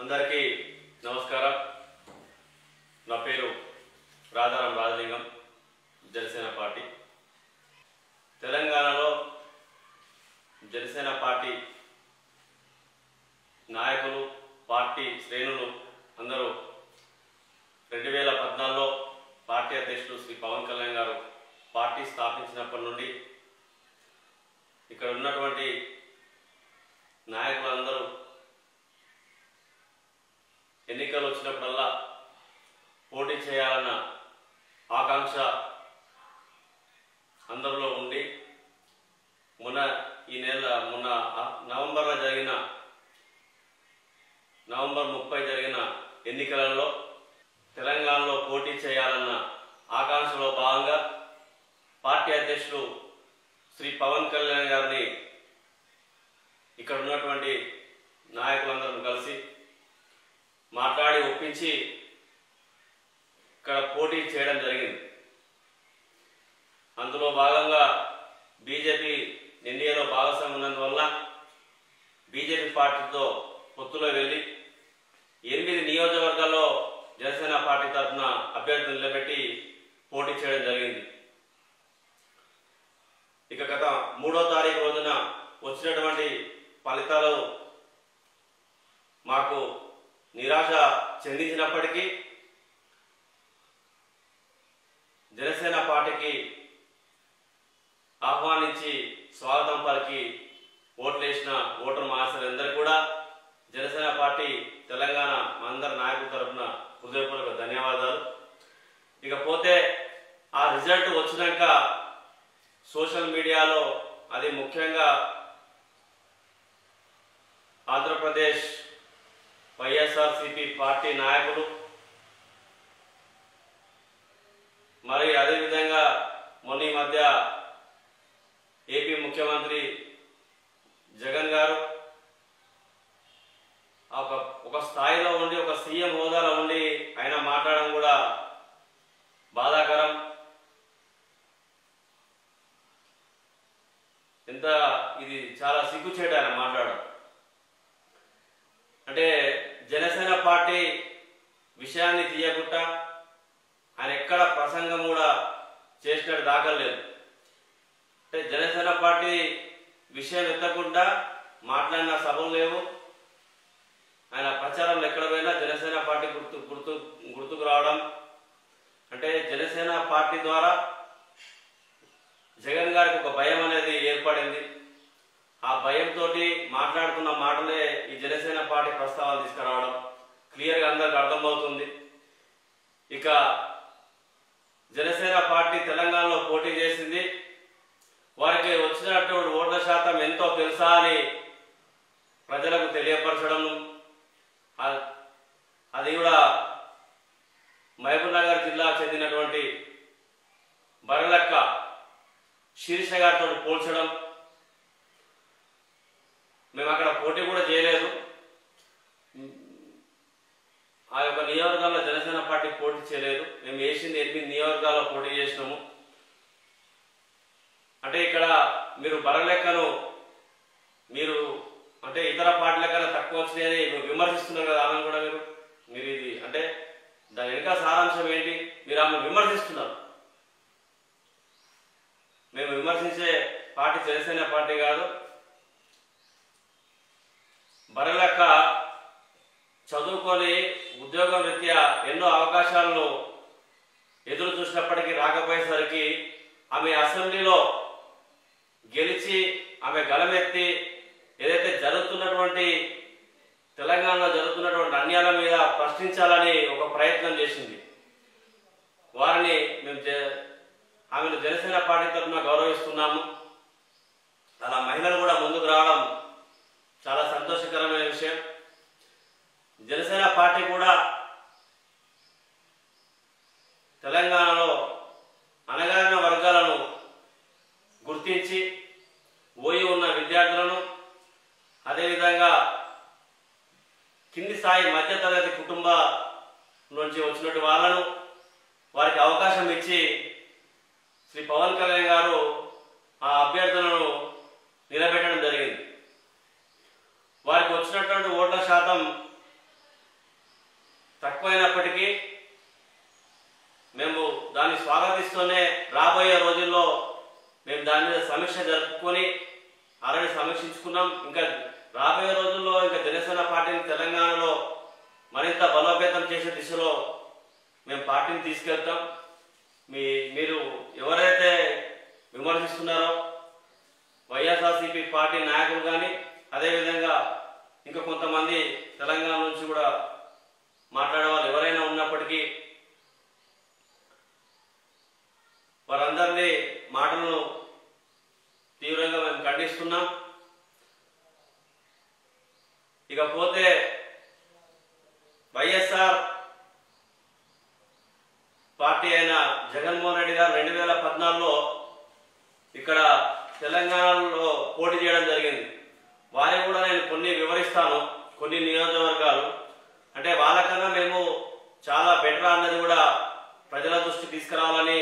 అందరికీ నమస్కారం. నా పేరు రాధారాం రాజలింగం, జనసేన పార్టీ. తెలంగాణలో జనసేన పార్టీ నాయకులు, పార్టీ శ్రేణులు అందరూ 2014లో పార్టీ అధ్యక్షుడు శ్రీ పవన్ కళ్యాణ్ గారు పార్టీ స్థాపించినప్పటి నుండి ఇక్కడ ఉన్నటువంటి నాయకులందరూ ఎన్నికలు వచ్చినప్పుడల్లా పోటీ చేయాలన్న ఆకాంక్ష అందరిలో ఉండి మొన్న నవంబర్లో జరిగిన నవంబర్ 30 జరిగిన ఎన్నికలలో తెలంగాణలో పోటీ చేయాలన్న ఆకాంక్షలో భాగంగా పార్టీ అధ్యక్షుడు శ్రీ పవన్ కళ్యాణ్ గారిని ఇక్కడ ఉన్నటువంటి నాయకులందరం కలిసి మాట్లాడి ఒప్పించి ఇక్కడ పోటీ చేయడం జరిగింది. అందులో భాగంగా బీజేపీ ఎన్డీఏలో భాగస్వామ్యం ఉన్నందువల్ల బీజేపీ పార్టీతో పొత్తులో వెళ్ళి 8 నియోజకవర్గాల్లో జనసేన పార్టీ తరఫున అభ్యర్థులు నిలబెట్టి పోటీ చేయడం జరిగింది. ఇక గత 3వ తారీఖు రోజున వచ్చినటువంటి ఫలితాలు మాకు నిరాశ చెందించినప్పటికీ జనసేన పార్టీకి ఆహ్వానించి స్వాగతం పలికి ఓట్లేసిన ఓటర్ మహాశయులందరికీ కూడా జనసేన పార్టీ తెలంగాణ అందరి నాయకుల తరఫున హృదయపూర్వక ధన్యవాదాలు. ఇకపోతే ఆ రిజల్ట్ వచ్చినాక సోషల్ మీడియాలో, అది ముఖ్యంగా ఆంధ్రప్రదేశ్ వైఎస్ఆర్సీపీ పార్టీ నాయకులు, మరి అదేవిధంగా మొన్న ఈ మధ్య ఏపీ ముఖ్యమంత్రి జగన్ గారు ఒక స్థాయిలో ఉండి, ఒక సీఎం హోదాలో ఉండి ఆయన మాట్లాడడం కూడా బాధాకరం. ఇది చాలా సిగ్గుచేటు ఆయన మాట్లాడడం. అంటే జనసేన పార్టీ విషయాన్ని తీయకుండా ఆయన ఎక్కడ ప్రసంగం కూడా చేసినట్టు దాఖలేదు. అంటే జనసేన పార్టీ విషయం ఎత్తకుండా మాట్లాడిన సభలు లేవు. ఆయన ప్రచారంలో ఎక్కడ పోయినా జనసేన పార్టీ గుర్తుకు రావడం, అంటే జనసేన పార్టీ ద్వారా జగన్ గారికి ఒక భయం అనేది ఏర్పడింది. ఆ భయంతో మాట్లాడుతున్న మాటలే ఈ జనసేన పార్టీ ప్రస్తావన తీసుకురావడం క్లియర్గా అందరికి అర్థమవుతుంది. ఇక జనసేన పార్టీ తెలంగాణలో పోటీ చేసింది, వారికి వచ్చినటువంటి ఓట్ల శాతం ఎంతో తెలుసా అని ప్రజలకు తెలియపరచడం, అది కూడా మహబూబ్నగర్ జిల్లాకు చెందినటువంటి బరలక్క శీర్ష గారితో పోల్చడం. మేము అక్కడ పోటీ కూడా చేయలేదు. ఆ యొక్క నియోజకవర్గాల్లో జనసేన పార్టీ పోటీ చేయలేదు. మేము వేసింది 8 నియోజకవర్గాల్లో పోటీ చేసినాము. అంటే ఇక్కడ మీరు బరలెక్కను మీరు అంటే ఇతర పార్టీల కన్నా తక్కువ వచ్చినాయని విమర్శిస్తున్నారు కదా. ఆమెను కూడా మీరు ఇది అంటే దాని వెనుక సారాంశం ఏంటి? మీరు ఆమె విమర్శిస్తున్నారు. మేము విమర్శించే పార్టీ జనసేన పార్టీ కాదు. బరలక్క చదువుకొని ఉద్యోగం రీత్యా ఎన్నో అవకాశాలను ఎదురు చూసినప్పటికీ రాకపోయేసరికి ఆమె అసెంబ్లీలో గెలిచి ఆమె గలమెత్తి ఏదైతే జరుగుతున్నటువంటి తెలంగాణలో జరుగుతున్నటువంటి అన్యాయాల మీద ప్రశ్నించాలని ఒక ప్రయత్నం చేసింది. వారిని మేము ఆమెను జనసేన పార్టీ తరఫున గౌరవిస్తున్నాము. అలా మహిళలు కూడా ముందుకు రావడం చాలా సంతోషకరమైన విషయం. జనసేన పార్టీ కూడా తెలంగాణలో అణగారిన వర్గాలను గుర్తించి ఓయి ఉన్న విద్యార్థులను, అదేవిధంగా కింది స్థాయి మధ్యతరగతి కుటుంబ నుంచి వచ్చినట్టు వాళ్ళను వారికి అవకాశం ఇచ్చి శ్రీ పవన్ కళ్యాణ్ గారు ఆ అభ్యర్థులను నిలబెట్టడం జరిగింది. వారికి వచ్చినటువంటి ఓట్ల శాతం తక్కువైనప్పటికీ మేము దాన్ని స్వాగతిస్తూనే రాబోయే రోజుల్లో మేము దాని మీద సమీక్ష జరుపుకొని ఆల్రెడీ సమీక్షించుకున్నాం. ఇంకా రాబోయే రోజుల్లో ఇంకా జనసేన పార్టీని తెలంగాణలో మరింత బలోపేతం చేసే దిశలో మేము పార్టీని తీసుకెళ్తాం. మీరు ఎవరైతే విమర్శిస్తున్నారో వైఎస్ఆర్సీపీ పార్టీ నాయకులు కానీ అదేవిధంగా ఇంకా కొంతమంది తెలంగాణ నుంచి కూడా మాట్లాడే వాళ్ళు ఎవరైనా ఉన్నప్పటికీ వారందరినీ మాటలను తీవ్రంగా మేము ఖండిస్తున్నాం. ఇకపోతే వైఎస్ఆర్ పార్టీ అయిన జగన్మోహన్ రెడ్డి గారు 2014లో ఇక్కడ తెలంగాణలో పోటీ చేయడం జరిగింది. వారికి కూడా నేను కొన్ని వివరిస్తాను. కొన్ని నియోజకవర్గాలు అంటే వాళ్ళకన్నా మేము చాలా బెటర్ అన్నది కూడా ప్రజల దృష్టికి తీసుకురావాలని